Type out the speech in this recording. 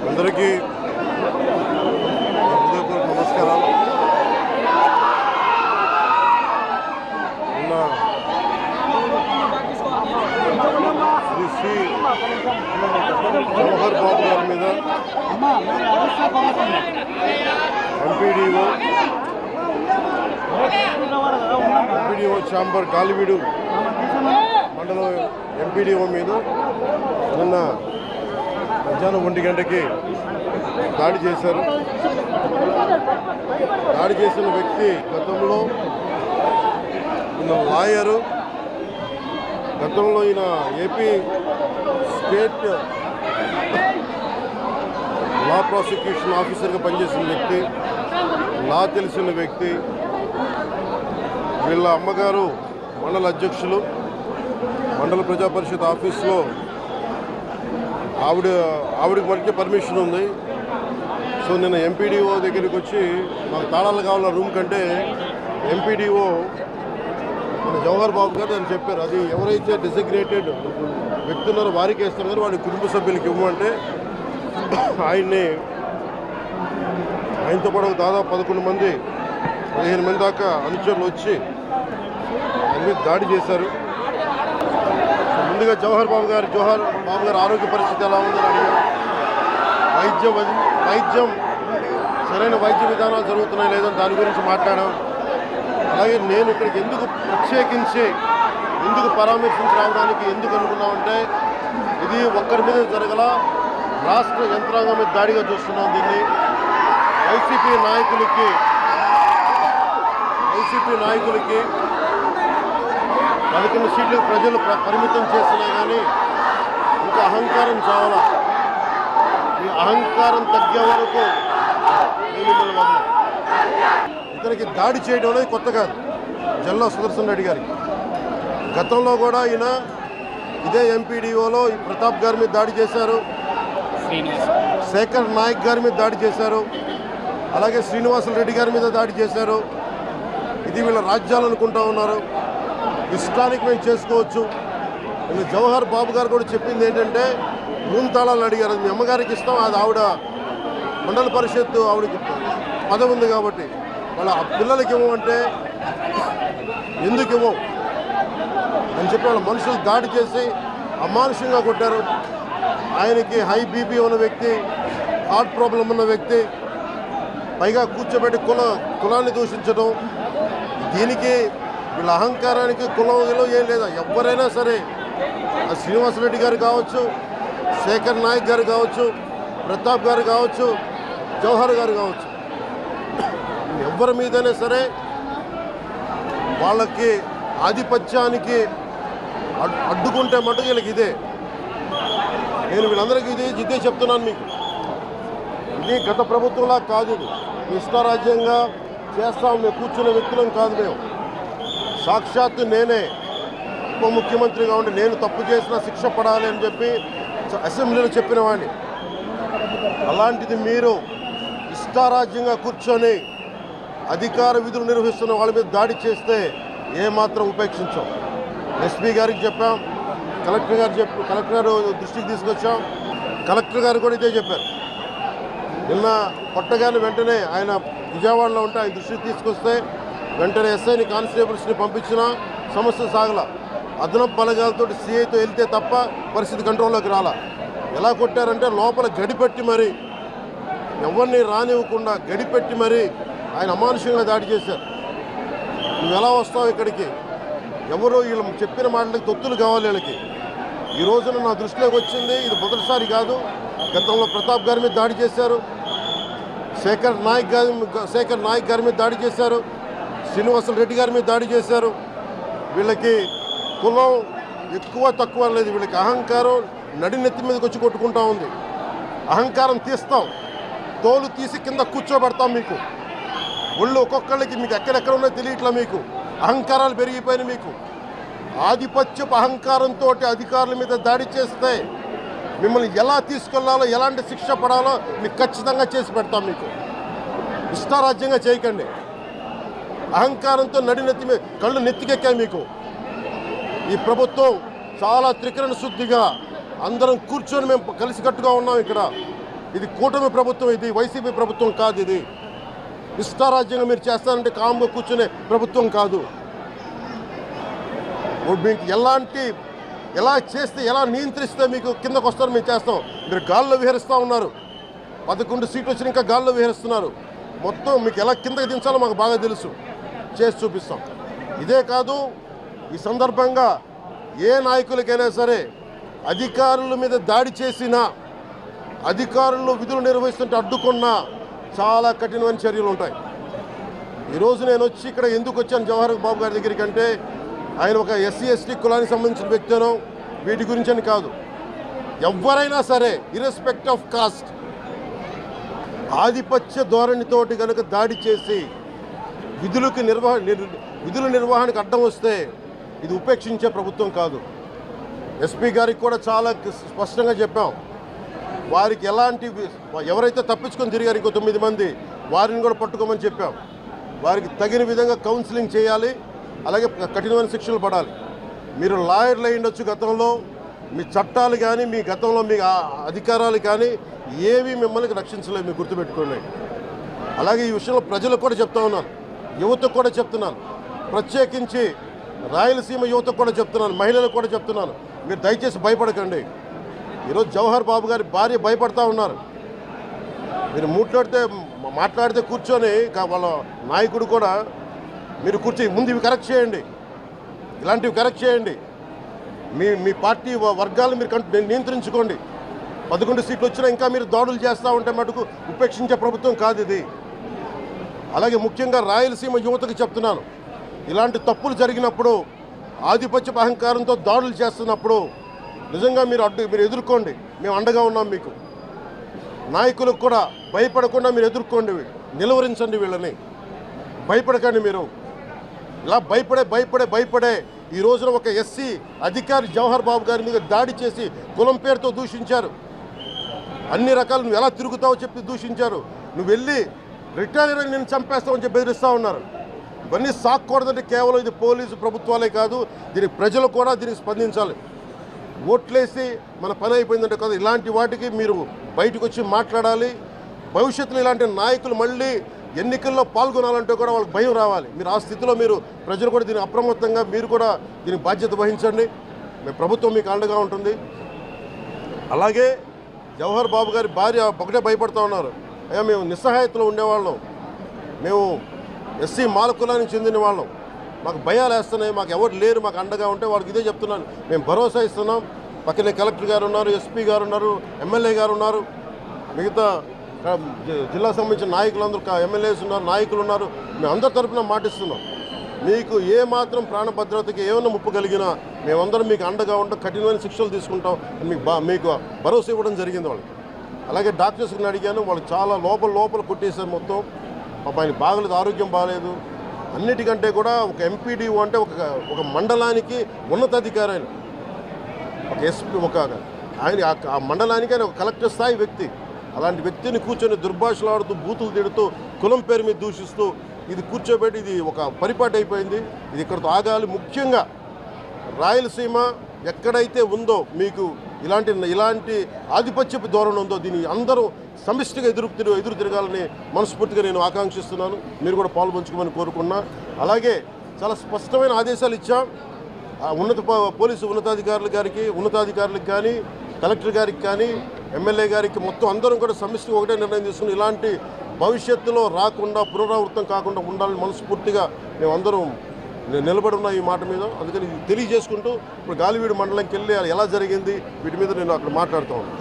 అందరికీ హృదయపూర్వక నమస్కారాలు. నిన్న శ్రీ జవహర్ బాబు గారి మీద ఎంపీడీఓ ఛాంబర్ గాలివీడు మండలం ఎంపీడీఓ మీద నిన్న మధ్యాహ్నం 1 గంటకి దాడి చేశారు. దాడి చేసిన వ్యక్తి గతంలో ఈయన లాయరు, గతంలో ఈయన ఏపీ స్టేట్ లా ప్రాసిక్యూషన్ ఆఫీసర్గా పనిచేసిన వ్యక్తి, లా తెలిసిన వ్యక్తి. వీళ్ళ అమ్మగారు మండల అధ్యక్షులు, మండల ప్రజా పరిషత్ ఆఫీస్లో ఆవిడకి మనకి పర్మిషన్ ఉంది. సో నేను ఎంపీడీఓ దగ్గరికి వచ్చి మాకు తాళాలు కావాల రూమ్ కంటే ఎంపీడీఓ మన జవహర్ బాబు గారు అని చెప్పారు. అది ఎవరైతే డెసిగ్నేటెడ్ వ్యక్తి ఉన్నారో వారికి వేస్తారు కానీ వాడి కుటుంబ సభ్యులకి ఇవ్వమంటే ఆయనతో పాటు దాదాపు 11 మంది 15 మంది దాకా అనుచరులు వచ్చి ఆయన మీద దాడి చేశారు. ముందుగా జవహర్ బాబు గారు ఆరోగ్య పరిస్థితి ఎలా ఉందని అడిగారు. వైద్యం సరైన వైద్య విధానాలు జరుగుతున్నాయి లేదని దాని గురించి మాట్లాడాం. అలాగే నేను ఇక్కడికి ప్రత్యేకించి ఎందుకు పరామర్శించి రావడానికి ఎందుకు అనుకున్నామంటే ఇది ఒక్కరి మీద జరగల, రాష్ట్ర యంత్రాంగం మీద దాడిగా చూస్తున్నాం. దీన్ని వైసీపీ నాయకులకి 11 సీట్లకు ప్రజలు పరిమితం చేసినా కానీ ఇంకా అహంకారం చావాలా. ఈ అహంకారం తగ్గే వరకు మిమ్మల్ని వదలం. ఇతనికి దాడి చేయడం అనేది కొత్త కాదు. జల్లా సుదర్శన్ రెడ్డి గారికి గతంలో కూడా ఈయన ఇదే ఎంపీడీఓలో ప్రతాప్ గారి మీద దాడి చేశారు, శేఖర్ నాయక్ గారి మీద దాడి చేశారు, అలాగే శ్రీనివాసులు రెడ్డి గారి మీద దాడి చేశారు. ఇది వీళ్ళ రాజ్యాలు అనుకుంటా ఉన్నారు. ఇష్టానికి మేము చేసుకోవచ్చు. నేను జవహర్ బాబు గారు కూడా చెప్పింది ఏంటంటే రూమ్ తాళాలు అడిగారు. మీ అమ్మగారికి ఇస్తాం, అది ఆవిడ మండల పరిషత్తు ఆవిడకి పదవి ఉంది కాబట్టి వాళ్ళ పిల్లలకి ఇవ్వమంటే ఎందుకు ఇవ్వం అని చెప్పి వాళ్ళ మనుషులు దాడి చేసి అమానుషంగా కొట్టారు. ఆయనకి హై బీపీ ఉన్న వ్యక్తి, హార్ట్ ప్రాబ్లం ఉన్న వ్యక్తి, పైగా కూర్చోబెట్టి కులాన్ని దూషించడం. దీనికి వీళ్ళ అహంకారానికి కులం ఏం లేదా. ఎవరైనా సరే శ్రీనివాసరెడ్డి గారు కావచ్చు, శేఖర్ నాయక్ గారు కావచ్చు, ప్రతాప్ గారు కావచ్చు, జవహర్ గారు కావచ్చు, ఎవరి మీదైనా సరే వాళ్ళకి ఆధిపత్యానికి అడ్డుకుంటే మటుకు వీళ్ళకి ఇదే. నేను వీళ్ళందరికీ ఇదే చెప్తున్నాను మీకు. ఇది గత ప్రభుత్వంలా కాదు. ఇది ఇష్టారాజ్యంగా చేస్తాం మేము కూర్చున్న వ్యక్తులం కాదు. మేము సాక్షాత్తు నేనే ఉప ముఖ్యమంత్రిగా ఉండి నేను తప్పు చేసిన శిక్ష పడాలి అని చెప్పి అసెంబ్లీలో చెప్పిన వాడిని. అలాంటిది మీరు ఇష్టారాజ్యంగా కూర్చొని అధికార విధులు నిర్వహిస్తున్న వాళ్ళ మీద దాడి చేస్తే ఏమాత్రం ఉపేక్షించాం. ఎస్పీ గారికి చెప్పాం, కలెక్టర్ గారు దృష్టికి తీసుకొచ్చాం. కలెక్టర్ గారు కూడా ఇదే చెప్పారు. నిన్న కొట్టగానే వెంటనే ఆయన విజయవాడలో ఉంటే ఆయన దృష్టికి తీసుకొస్తే వెంటనే ఎస్ఐని కానిస్టేబుల్స్ని పంపించినా సమస్య సాగల. అదనపు బలగాలతో సిఐతో వెళ్తే తప్ప పరిస్థితి కంట్రోల్లోకి రాలా. ఎలా కొట్టారంటే లోపల గడిపెట్టి మరి ఎవరిని రానివ్వకుండా గడిపెట్టి మరి ఆయన అమానుషంగా దాడి చేశారు. నువ్వు ఎలా వస్తావు ఇక్కడికి? ఎవరో వీళ్ళు చెప్పిన మాటలకి తొత్తులు కావాలి వీళ్ళకి. ఈ రోజున నా దృష్టిలోకి వచ్చింది, ఇది మొదటిసారి కాదు. గతంలో ప్రతాప్ గారి మీద దాడి చేశారు, శేఖర్ నాయక్ గారి మీద దాడి చేశారు, శ్రీనివాసులు రెడ్డి గారి మీద దాడి చేశారు. వీళ్ళకి కులం ఎక్కువ తక్కువ లేదు. వీళ్ళకి అహంకారం నడినెత్తి మీదకి వచ్చి కొట్టుకుంటా ఉంది. అహంకారం తీస్తాం, తోలు తీసి కింద కూర్చోబెడతాం. మీకు ఒళ్ళు ఒక్కొక్కళ్ళకి మీకు ఎక్కడెక్కడ ఉన్నాయో తెలియట్లా. మీకు అహంకారాలు పెరిగిపోయినాయి. మీకు ఆధిపత్యపు అహంకారంతో అధికారుల మీద దాడి చేస్తే మిమ్మల్ని ఎలా తీసుకెళ్లాలో, ఎలాంటి శిక్ష పడాలో మీకు ఖచ్చితంగా చేసి పెడతాం. మీకు ఇష్టారాజ్యంగా చేయకండి. అహంకారంతో నడినెత్తి మీద కళ్ళు నెత్తికెక్కాయి మీకు. ఈ ప్రభుత్వం చాలా త్రికరణ శుద్ధిగా అందరం కూర్చొని మేము కలిసికట్టుగా ఉన్నాం. ఇక్కడ ఇది కూటమి ప్రభుత్వం, ఇది వైసీపీ ప్రభుత్వం కాదు. ఇది ఇష్టారాజ్యంగా మీరు చేస్తారంటే కామ్గా కూర్చునే ప్రభుత్వం కాదు. మీకు ఎలా చేస్తే, ఎలా నియంత్రిస్తే మీకు కిందకు వస్తారో మేము చేస్తాం. మీరు గాల్లో విహరిస్తూ ఉన్నారు. 11 సీట్లు వచ్చిన ఇంకా గాల్లో విహరిస్తున్నారు. మొత్తం మీకు ఎలా కిందకి దించాలో మాకు బాగా తెలుసు, చేసి చూపిస్తాం. ఇదే కాదు, ఈ సందర్భంగా ఏ నాయకులకైనా సరే అధికారుల మీద దాడి చేసినా, అధికారులు విధులు నిర్వహిస్తుంటే అడ్డుకున్నా చాలా కఠినమైన చర్యలు ఉంటాయి. ఈరోజు నేను వచ్చి ఇక్కడ ఎందుకు వచ్చాను జవహర్ బాబు గారి దగ్గరికి అంటే, ఆయన ఒక ఎస్సీ ఎస్టీ కులానికి సంబంధించిన వ్యక్తినో వీటి గురించి అని కాదు. ఎవరైనా సరే ఇర్రెస్పెక్ట్ ఆఫ్ కాస్ట్ ఆధిపత్య ధోరణితోటి కనుక దాడి చేసి విధుల నిర్వహణకు అడ్డం వస్తే ఇది ఉపేక్షించే ప్రభుత్వం కాదు. ఎస్పీ గారికి కూడా చాలా స్పష్టంగా చెప్పాం. వారికి ఎవరైతే తప్పించుకొని తిరిగారు ఇంకో 9 మంది, వారిని కూడా పట్టుకోమని చెప్పాం. వారికి తగిన విధంగా కౌన్సిలింగ్ చేయాలి, అలాగే కఠినమైన శిక్షలు పడాలి. మీరు లాయర్లు అయి ఉండొచ్చు గతంలో, మీ చట్టాలు కానీ మీ గతంలో మీ అధికారాలు కానీ ఏవి మిమ్మల్ని రక్షించలేదు, మీరు గుర్తుపెట్టుకోండి. అలాగే ఈ విషయంలో ప్రజలకు కూడా చెప్తా ఉన్నాను, యువతకు కూడా చెప్తున్నాను, ప్రత్యేకించి రాయలసీమ యువతకు కూడా చెప్తున్నాను, మహిళలకు కూడా చెప్తున్నాను, మీరు దయచేసి భయపడకండి. ఈరోజు జవహర్ బాబు గారి భార్య భయపడతా ఉన్నారు. మీరు మాట్లాడితే కూర్చొని వాళ్ళ నాయకుడు కూడా మీరు కూర్చొని ముందు ఇవి కరెక్ట్ చేయండి, ఇలాంటివి కరెక్ట్ చేయండి, మీ పార్టీ వర్గాలను మీరు నియంత్రించుకోండి. 11 సీట్లు వచ్చినా ఇంకా మీరు దాడులు చేస్తూ ఉంటే మటుకు ఉపేక్షించే ప్రభుత్వం కాదు ఇది. అలాగే ముఖ్యంగా రాయలసీమ యువతకు చెప్తున్నాను, ఇలాంటి తప్పులు జరిగినప్పుడు, ఆధిపత్య అహంకారంతో దాడులు చేస్తున్నప్పుడు నిజంగా మీరు ఎదుర్కోండి, మేము అండగా ఉన్నాం మీకు. నాయకులకు కూడా భయపడకుండా మీరు ఎదుర్కోండి, నిలువరించండి, వీళ్ళని భయపడకండి. మీరు ఇలా భయపడే ఈ రోజున ఒక ఎస్సీ అధికారి జవహర్ బాబు గారి మీద దాడి చేసి కులం పేరుతో దూషించారు. అన్ని రకాలు నువ్వు ఎలా తిరుగుతావో చెప్పి దూషించారు. నువ్వు వెళ్ళి రిటైర్ అని నేను చంపేస్తావని చెప్పి బెదిరిస్తూ ఉన్నారు. ఇవన్నీ సాక్కూడదంటే కేవలం ఇది పోలీసు ప్రభుత్వాలే కాదు, దీనికి ప్రజలు కూడా దీనికి స్పందించాలి. ఓట్లేసి మన పని అయిపోయిందంటే కాదు, ఇలాంటి వాటికి మీరు బయటకు వచ్చి మాట్లాడాలి. భవిష్యత్తులో ఇలాంటి నాయకులు మళ్ళీ ఎన్నికల్లో పాల్గొనాలంటే కూడా వాళ్ళకి భయం రావాలి. మీరు ఆ స్థితిలో ప్రజలు కూడా దీన్ని అప్రమత్తంగా మీరు కూడా దీనికి బాధ్యత వహించండి. ప్రభుత్వం మీకు అండగా ఉంటుంది. అలాగే జవహర్ బాబు గారి భార్య ఒకటే భయపడుతూ ఉన్నారు, అయ్యా మేము నిస్సహాయతలో ఉండేవాళ్ళం, మేము ఎస్సీ మాల కులానికి చెందిన వాళ్ళం, మాకు భయాలు వేస్తున్నాయి, మాకు ఎవరు లేరు మాకు అండగా ఉంటే వాళ్ళకి ఇదే చెప్తున్నాను, మేము భరోసా ఇస్తున్నాం. పక్కనే కలెక్టర్ గారు ఉన్నారు, ఎస్పీ గారు ఉన్నారు, ఎమ్మెల్యే గారు ఉన్నారు, మిగతా జిల్లా సంబంధించిన నాయకులందరూ ఎమ్మెల్యేస్ ఉన్నారు, నాయకులు ఉన్నారు. మేము అందరి తరఫున మాటిస్తున్నాం, మీకు ఏమాత్రం ప్రాణభద్రతకి ఏమైనా ముప్పు కలిగినా మేమందరం మీకు అండగా ఉంటాం, కఠినమైన శిక్షలు తీసుకుంటాం మీకు భరోసా ఇవ్వడం జరిగింది వాళ్ళకి. అలాగే డాక్టర్స్ని అడిగాను, వాళ్ళు చాలా లోపల కొట్టేశారు మొత్తం. ఆయన బాగలేదు, ఆరోగ్యం బాగాలేదు. అన్నిటికంటే కూడా ఒక ఎంపీడీఓ అంటే ఒక మండలానికి ఉన్నతాధికారి, ఆయన ఒక ఎస్పీ, ఆయన ఆ మండలానికి ఆయన ఒక కలెక్టర్ స్థాయి వ్యక్తి. అలాంటి వ్యక్తిని కూర్చొని దుర్భాషలాడుతూ, బూతులు తిడుతూ, కులం పేరు మీద దూషిస్తూ ఇది కూర్చోబెట్టి ఇది ఒక పరిపాటి అయిపోయింది. ఇది ఇక్కడితో ఆగాలి. ముఖ్యంగా రాయలసీమ ఎక్కడైతే ఉందో మీకు ఇలాంటి ఆధిపత్యపు ధోరణి ఉందో దీన్ని అందరూ సమిష్టిగా ఎదురు తిరగాలని మనస్ఫూర్తిగా నేను ఆకాంక్షిస్తున్నాను. మీరు కూడా పాల్పంచుకోమని కోరుకున్నా. అలాగే చాలా స్పష్టమైన ఆదేశాలు ఇచ్చాం పోలీసు ఉన్నతాధికారులకు కానీ, కలెక్టర్ గారికి కానీ, ఎమ్మెల్యే గారికి, మొత్తం అందరం కూడా సమిష్టిగా ఒకటే నిర్ణయం తీసుకుని ఇలాంటి భవిష్యత్తులో రాకుండా, పునరావృతం కాకుండా ఉండాలని మనస్ఫూర్తిగా మేమందరం నిలబడి ఉన్న ఈ మాట మీద. అందుకని తెలియజేసుకుంటూ ఇప్పుడు గాలివీడు మండలంకి వెళ్ళి ఎలా జరిగింది వీటి మీద నేను అక్కడ మాట్లాడుతూ ఉన్నాను.